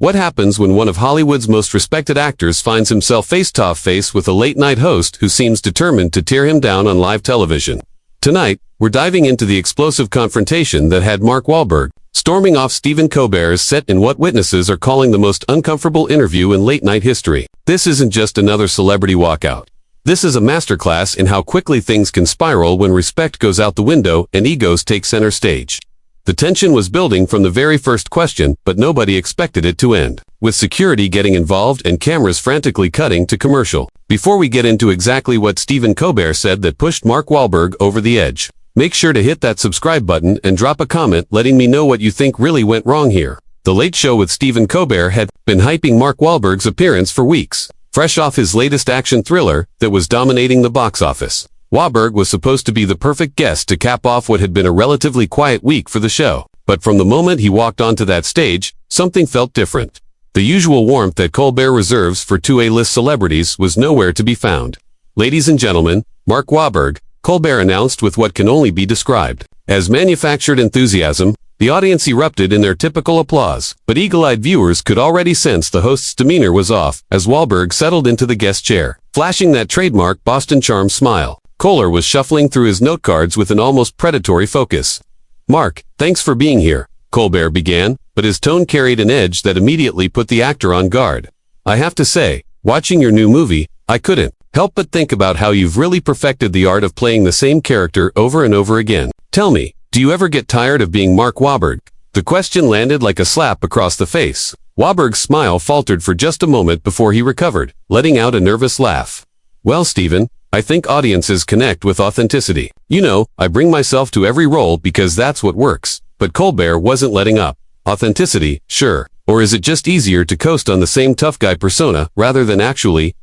What happens when one of Hollywood's most respected actors finds himself face-to-face with a late-night host who seems determined to tear him down on live television? Tonight, we're diving into the explosive confrontation that had Mark Wahlberg storming off Stephen Colbert's set in what witnesses are calling the most uncomfortable interview in late-night history. This isn't just another celebrity walkout. This is a masterclass in how quickly things can spiral when respect goes out the window and egos take center stage. The tension was building from the very first question, but nobody expected it to end, with security getting involved and cameras frantically cutting to commercial. Before we get into exactly what Stephen Colbert said that pushed Mark Wahlberg over the edge, make sure to hit that subscribe button and drop a comment letting me know what you think really went wrong here. The Late Show with Stephen Colbert had been hyping Mark Wahlberg's appearance for weeks, fresh off his latest action thriller that was dominating the box office. Wahlberg was supposed to be the perfect guest to cap off what had been a relatively quiet week for the show. But from the moment he walked onto that stage, something felt different. The usual warmth that Colbert reserves for two A-list celebrities was nowhere to be found. Ladies and gentlemen, Mark Wahlberg, Colbert announced with what can only be described as manufactured enthusiasm. The audience erupted in their typical applause, but eagle-eyed viewers could already sense the host's demeanor was off as Wahlberg settled into the guest chair, flashing that trademark Boston charm smile. Kohler was shuffling through his note cards with an almost predatory focus. "Mark, thanks for being here," Colbert began, but his tone carried an edge that immediately put the actor on guard. "I have to say, watching your new movie, I couldn't help but think about how you've really perfected the art of playing the same character over and over again. Tell me, do you ever get tired of being Mark Wahlberg?" The question landed like a slap across the face. Wahlberg's smile faltered for just a moment before he recovered, letting out a nervous laugh. "Well, Stephen, I think audiences connect with authenticity. You know, I bring myself to every role because that's what works." But Colbert wasn't letting up. Authenticity, sure. Or is it just easier to coast on the same tough guy persona rather than actually,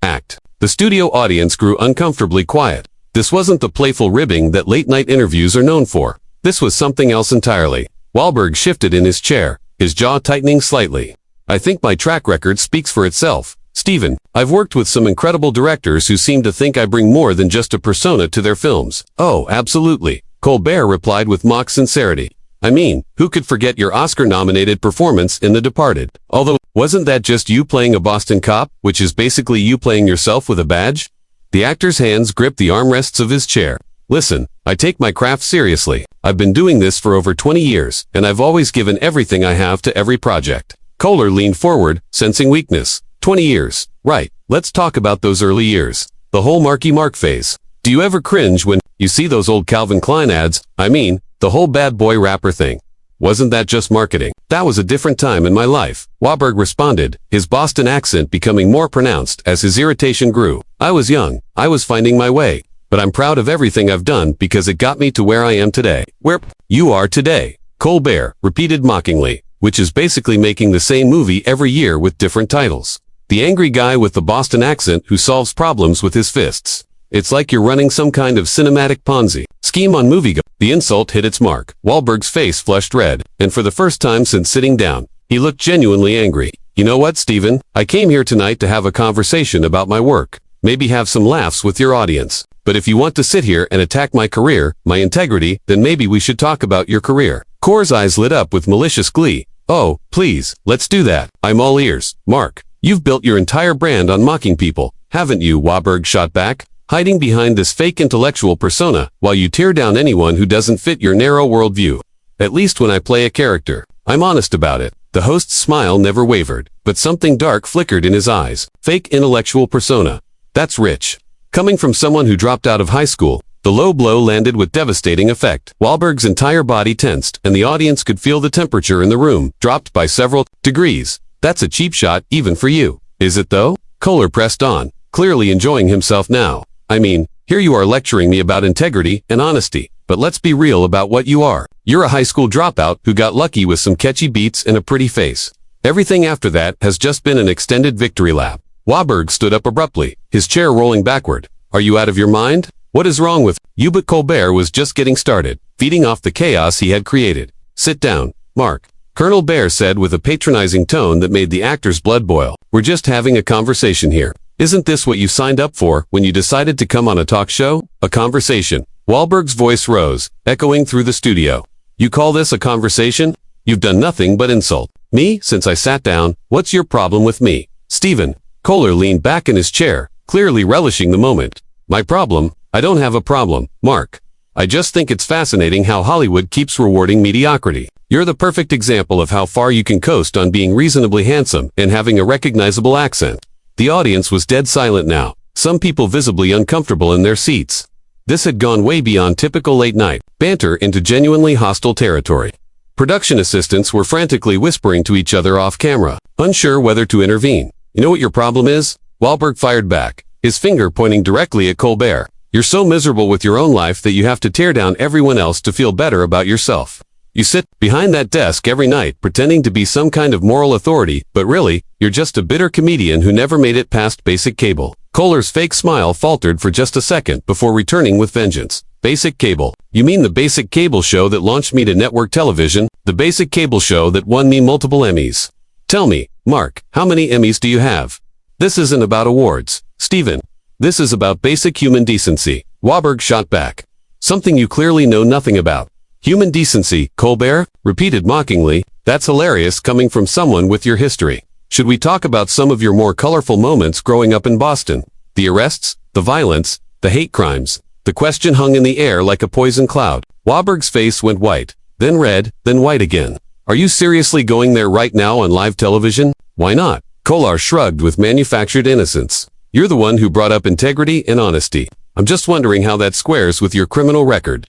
act? The studio audience grew uncomfortably quiet. This wasn't the playful ribbing that late-night interviews are known for. This was something else entirely. Wahlberg shifted in his chair, his jaw tightening slightly. "I think my track record speaks for itself. Stephen, I've worked with some incredible directors who seem to think I bring more than just a persona to their films." "Oh, absolutely," Colbert replied with mock sincerity. "I mean, who could forget your Oscar-nominated performance in The Departed? Although, wasn't that just you playing a Boston cop, which is basically you playing yourself with a badge?" The actor's hands gripped the armrests of his chair. "Listen, I take my craft seriously. I've been doing this for over 20 years, and I've always given everything I have to every project." Kohler leaned forward, sensing weakness. 20 years. Right. Let's talk about those early years. The whole Marky Mark phase. Do you ever cringe when you see those old Calvin Klein ads? I mean, the whole bad boy rapper thing. Wasn't that just marketing? That was a different time in my life, Wahlberg responded, his Boston accent becoming more pronounced as his irritation grew. "I was young. I was finding my way. But I'm proud of everything I've done because it got me to where I am today." "Where you are today," Colbert repeated mockingly, which is basically making the same movie every year with different titles. The angry guy with the Boston accent who solves problems with his fists. It's like you're running some kind of cinematic Ponzi scheme on moviegoing. The insult hit its mark. Wahlberg's face flushed red, and for the first time since sitting down, he looked genuinely angry. "You know what, Stephen? I came here tonight to have a conversation about my work. Maybe have some laughs with your audience. But if you want to sit here and attack my career, my integrity, then maybe we should talk about your career." Core's eyes lit up with malicious glee. "Oh, please, let's do that. I'm all ears, Mark. You've built your entire brand on mocking people, haven't you?" Wahlberg shot back, hiding behind this fake intellectual persona while you tear down anyone who doesn't fit your narrow worldview. "At least when I play a character, I'm honest about it." The host's smile never wavered, but something dark flickered in his eyes. Fake intellectual persona. That's rich. Coming from someone who dropped out of high school, the low blow landed with devastating effect. Wahlberg's entire body tensed, and the audience could feel the temperature in the room dropped by several degrees. "That's a cheap shot, even for you." "Is it though?" Kohler pressed on, clearly enjoying himself now. "I mean, here you are lecturing me about integrity and honesty, but let's be real about what you are. You're a high school dropout who got lucky with some catchy beats and a pretty face. Everything after that has just been an extended victory lap." Wahlberg stood up abruptly, his chair rolling backward. "Are you out of your mind? What is wrong with you?" But Colbert was just getting started, feeding off the chaos he had created. "Sit down, Mark," Colonel Bear said with a patronizing tone that made the actor's blood boil. "We're just having a conversation here. Isn't this what you signed up for when you decided to come on a talk show? A conversation?" Wahlberg's voice rose, echoing through the studio. "You call this a conversation? You've done nothing but insult." Me, since I sat down, what's your problem with me? Stephen Colbert leaned back in his chair, clearly relishing the moment. My problem? I don't have a problem, Mark. I just think it's fascinating how Hollywood keeps rewarding mediocrity. You're the perfect example of how far you can coast on being reasonably handsome and having a recognizable accent. The audience was dead silent now, some people visibly uncomfortable in their seats. This had gone way beyond typical late-night banter into genuinely hostile territory. Production assistants were frantically whispering to each other off camera, unsure whether to intervene. You know what your problem is? Wahlberg fired back, his finger pointing directly at Colbert. You're so miserable with your own life that you have to tear down everyone else to feel better about yourself. You sit behind that desk every night pretending to be some kind of moral authority, but really, you're just a bitter comedian who never made it past basic cable. Colbert's fake smile faltered for just a second before returning with vengeance. Basic cable. You mean the basic cable show that launched me to network television? The basic cable show that won me multiple Emmys? Tell me, Mark, how many Emmys do you have? This isn't about awards, Stephen. This is about basic human decency. Wahlberg shot back. Something you clearly know nothing about. Human decency, Colbert repeated mockingly. That's hilarious coming from someone with your history. Should we talk about some of your more colorful moments growing up in Boston? The arrests, the violence, the hate crimes. The question hung in the air like a poison cloud. Wahlberg's face went white, then red, then white again. Are you seriously going there right now on live television? Why not? Colbert shrugged with manufactured innocence. You're the one who brought up integrity and honesty. I'm just wondering how that squares with your criminal record.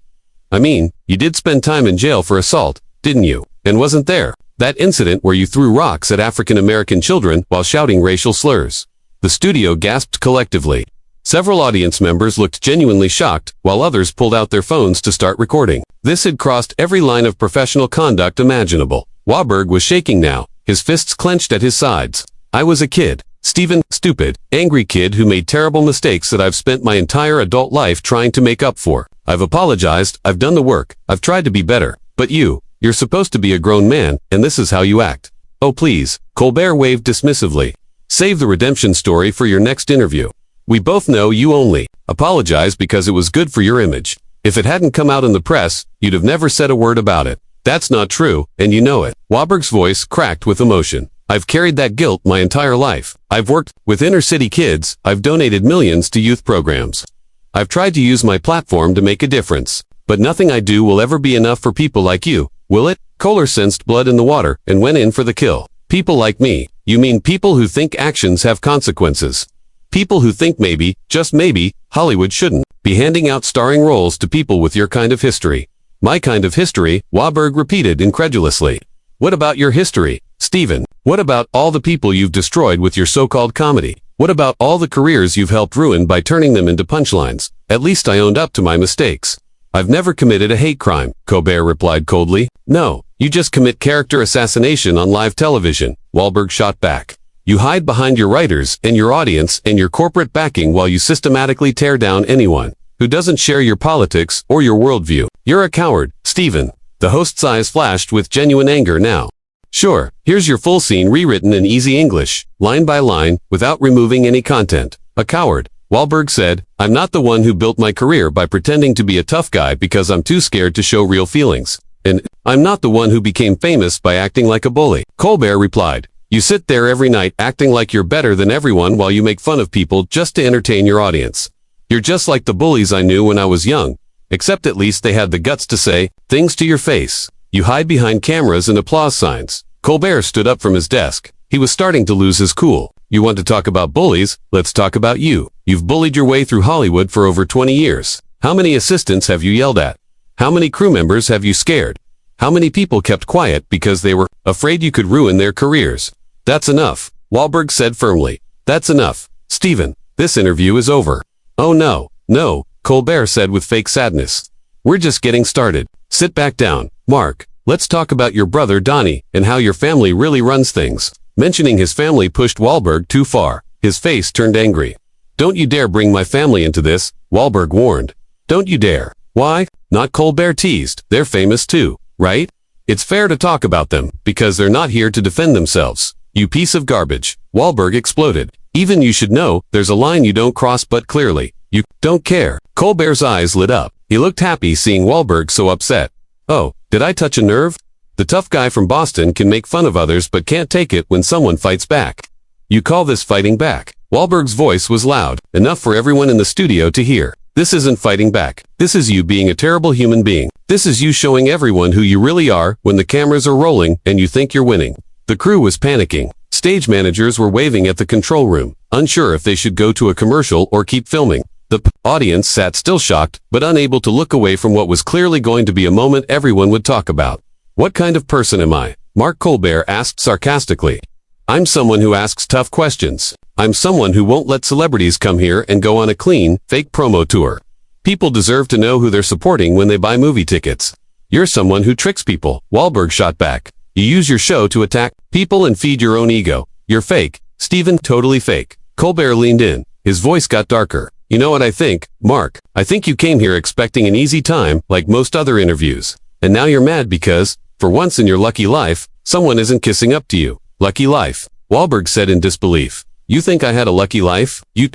I mean, you did spend time in jail for assault, didn't you? And wasn't there that incident where you threw rocks at African-American children while shouting racial slurs? The studio gasped collectively. Several audience members looked genuinely shocked, while others pulled out their phones to start recording. This had crossed every line of professional conduct imaginable. Wahlberg was shaking now, his fists clenched at his sides. I was a kid. Stephen, stupid, angry kid who made terrible mistakes that I've spent my entire adult life trying to make up for. I've apologized, I've done the work, I've tried to be better. But you're supposed to be a grown man, and this is how you act. Oh please, Colbert waved dismissively. Save the redemption story for your next interview. We both know you only apologize because it was good for your image. If it hadn't come out in the press, you'd have never said a word about it. That's not true, and you know it. Wahlberg's voice cracked with emotion. I've carried that guilt my entire life. I've worked with inner-city kids. I've donated millions to youth programs. I've tried to use my platform to make a difference. But nothing I do will ever be enough for people like you, will it? Colbert sensed blood in the water and went in for the kill. People like me. You mean people who think actions have consequences. People who think maybe, just maybe, Hollywood shouldn't be handing out starring roles to people with your kind of history. My kind of history, Wahlberg repeated incredulously. What about your history, Stephen? What about all the people you've destroyed with your so-called comedy? What about all the careers you've helped ruin by turning them into punchlines? At least I owned up to my mistakes. I've never committed a hate crime, Colbert replied coldly. No, you just commit character assassination on live television, Wahlberg shot back. You hide behind your writers and your audience and your corporate backing while you systematically tear down anyone who doesn't share your politics or your worldview. You're a coward, Stephen. The host's eyes flashed with genuine anger now. Sure, here's your full scene rewritten in easy English, line by line, without removing any content. A coward, Wahlberg said. I'm not the one who built my career by pretending to be a tough guy because I'm too scared to show real feelings. And I'm not the one who became famous by acting like a bully. Colbert replied. You sit there every night acting like you're better than everyone while you make fun of people just to entertain your audience. You're just like the bullies I knew when I was young, except at least they had the guts to say things to your face. You hide behind cameras and applause signs. Colbert stood up from his desk. He was starting to lose his cool. You want to talk about bullies? Let's talk about you. You've bullied your way through Hollywood for over 20 years. How many assistants have you yelled at? How many crew members have you scared? How many people kept quiet because they were afraid you could ruin their careers? That's enough, Wahlberg said firmly. That's enough. Stephen, this interview is over. Oh no, Colbert said with fake sadness. We're just getting started. Sit back down, Mark. Let's talk about your brother Donnie and how your family really runs things. Mentioning his family pushed Wahlberg too far. His face turned angry. Don't you dare bring my family into this, Wahlberg warned. Don't you dare. Why? Not, Colbert teased. They're famous too, right? It's fair to talk about them, because they're not here to defend themselves. You piece of garbage, Wahlberg exploded. Even you should know, there's a line you don't cross but clearly. You don't care. Colbert's eyes lit up. He looked happy seeing Wahlberg so upset. Oh, did I touch a nerve? The tough guy from Boston can make fun of others but can't take it when someone fights back. You call this fighting back? Wahlberg's voice was loud, enough for everyone in the studio to hear. This isn't fighting back. This is you being a terrible human being. This is you showing everyone who you really are when the cameras are rolling and you think you're winning. The crew was panicking. Stage managers were waving at the control room, unsure if they should go to a commercial or keep filming. The audience sat still shocked, but unable to look away from what was clearly going to be a moment everyone would talk about. What kind of person am I? Mark Colbert asked sarcastically. I'm someone who asks tough questions. I'm someone who won't let celebrities come here and go on a clean, fake promo tour. People deserve to know who they're supporting when they buy movie tickets. You're someone who tricks people, Wahlberg shot back. You use your show to attack people and feed your own ego. You're fake, Stephen, totally fake. Colbert leaned in. His voice got darker. You know what I think, Mark? I think you came here expecting an easy time, like most other interviews. And now you're mad because, for once in your lucky life, someone isn't kissing up to you. Lucky life, Wahlberg said in disbelief. You think I had a lucky life? You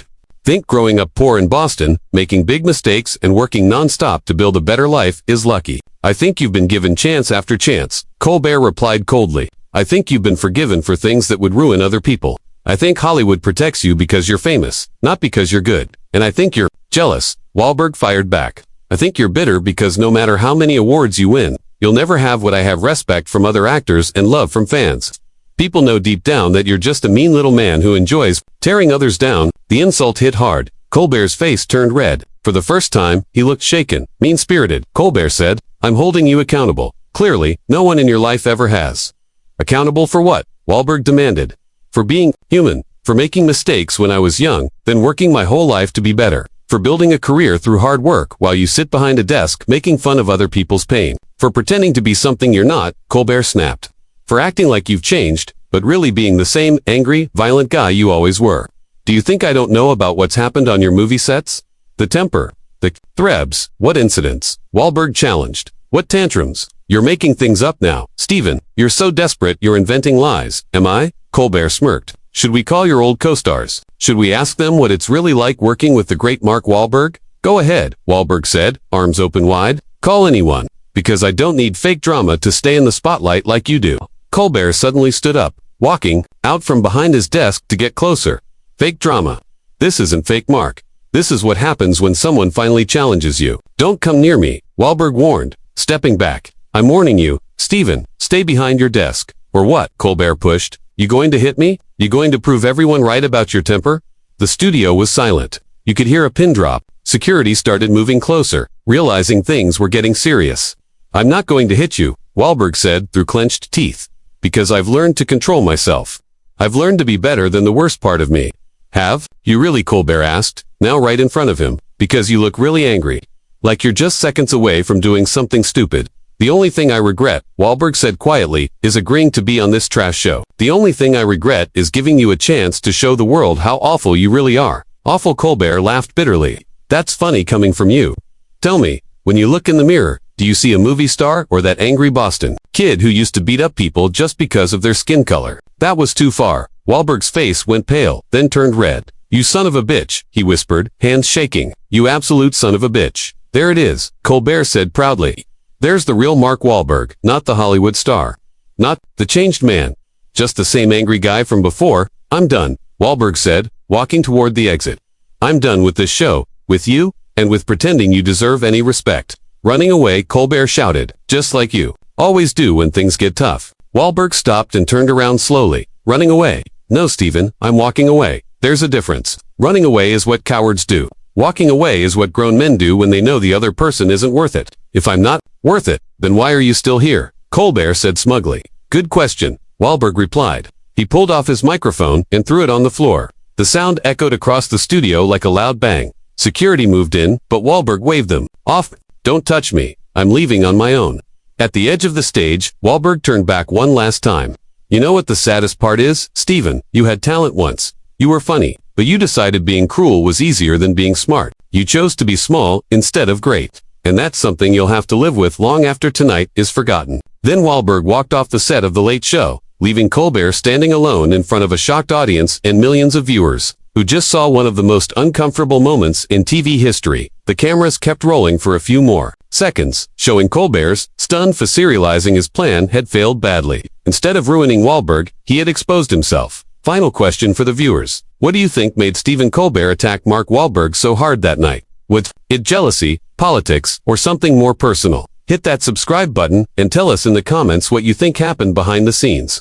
think growing up poor in Boston, making big mistakes and working non-stop to build a better life is lucky. I think you've been given chance after chance, Colbert replied coldly. I think you've been forgiven for things that would ruin other people. I think Hollywood protects you because you're famous, not because you're good. And I think you're jealous, Wahlberg fired back. I think you're bitter because no matter how many awards you win, you'll never have what I have: respect from other actors and love from fans. People know deep down that you're just a mean little man who enjoys tearing others down. The insult hit hard. Colbert's face turned red. For the first time, he looked shaken, mean-spirited. Colbert said, I'm holding you accountable. Clearly, no one in your life ever has. Accountable for what? Wahlberg demanded. For being human. For making mistakes when I was young, then working my whole life to be better. For building a career through hard work while you sit behind a desk making fun of other people's pain. For pretending to be something you're not, Colbert snapped. For acting like you've changed, but really being the same angry, violent guy you always were. Do you think I don't know about what's happened on your movie sets? The temper. The threbs. What incidents? Wahlberg challenged. What tantrums? You're making things up now. Stephen, you're so desperate you're inventing lies. Am I? Colbert smirked. Should we call your old co-stars? Should we ask them what it's really like working with the great Mark Wahlberg? Go ahead, Wahlberg said, arms open wide. Call anyone. Because I don't need fake drama to stay in the spotlight like you do. Colbert suddenly stood up, walking out from behind his desk to get closer. Fake drama. This isn't fake, Mark. This is what happens when someone finally challenges you. Don't come near me, Wahlberg warned, stepping back. I'm warning you, Stephen, stay behind your desk. Or what? Colbert pushed. You going to hit me? You going to prove everyone right about your temper? The studio was silent. You could hear a pin drop. Security started moving closer, realizing things were getting serious. I'm not going to hit you, Wahlberg said through clenched teeth. Because I've learned to control myself. I've learned to be better than the worst part of me. Have you really? Colbert asked, now right in front of him, because you look really angry. Like you're just seconds away from doing something stupid. The only thing I regret, Wahlberg said quietly, is agreeing to be on this trash show. The only thing I regret is giving you a chance to show the world how awful you really are. Awful. Colbert laughed bitterly. That's funny coming from you. Tell me, when you look in the mirror, do you see a movie star or that angry Boston kid who used to beat up people just because of their skin color? That was too far. Wahlberg's face went pale, then turned red. You son of a bitch, he whispered, hands shaking. You absolute son of a bitch. There it is, Colbert said proudly. There's the real Mark Wahlberg, not the Hollywood star. Not the changed man. Just the same angry guy from before. I'm done, Wahlberg said, walking toward the exit. I'm done with this show, with you, and with pretending you deserve any respect. Running away, Colbert shouted, just like you always do when things get tough. Wahlberg stopped and turned around slowly. Running away? No, Stephen, I'm walking away. There's a difference. Running away is what cowards do. Walking away is what grown men do when they know the other person isn't worth it. If I'm not worth it, then why are you still here? Colbert said smugly. Good question, Wahlberg replied. He pulled off his microphone and threw it on the floor. The sound echoed across the studio like a loud bang. Security moved in, but Wahlberg waved them off. Don't touch me. I'm leaving on my own. At the edge of the stage, Wahlberg turned back one last time. You know what the saddest part is, Stephen? You had talent once. You were funny, but you decided being cruel was easier than being smart. You chose to be small instead of great. And that's something you'll have to live with long after tonight is forgotten. Then Wahlberg walked off the set of The Late Show, leaving Colbert standing alone in front of a shocked audience and millions of viewers, who just saw one of the most uncomfortable moments in TV history. The cameras kept rolling for a few more seconds, showing Colbert's, stunned for serializing his plan, had failed badly. Instead of ruining Wahlberg, he had exposed himself. Final question for the viewers. What do you think made Stephen Colbert attack Mark Wahlberg so hard that night? Was it jealousy, politics, or something more personal? Hit that subscribe button and tell us in the comments what you think happened behind the scenes.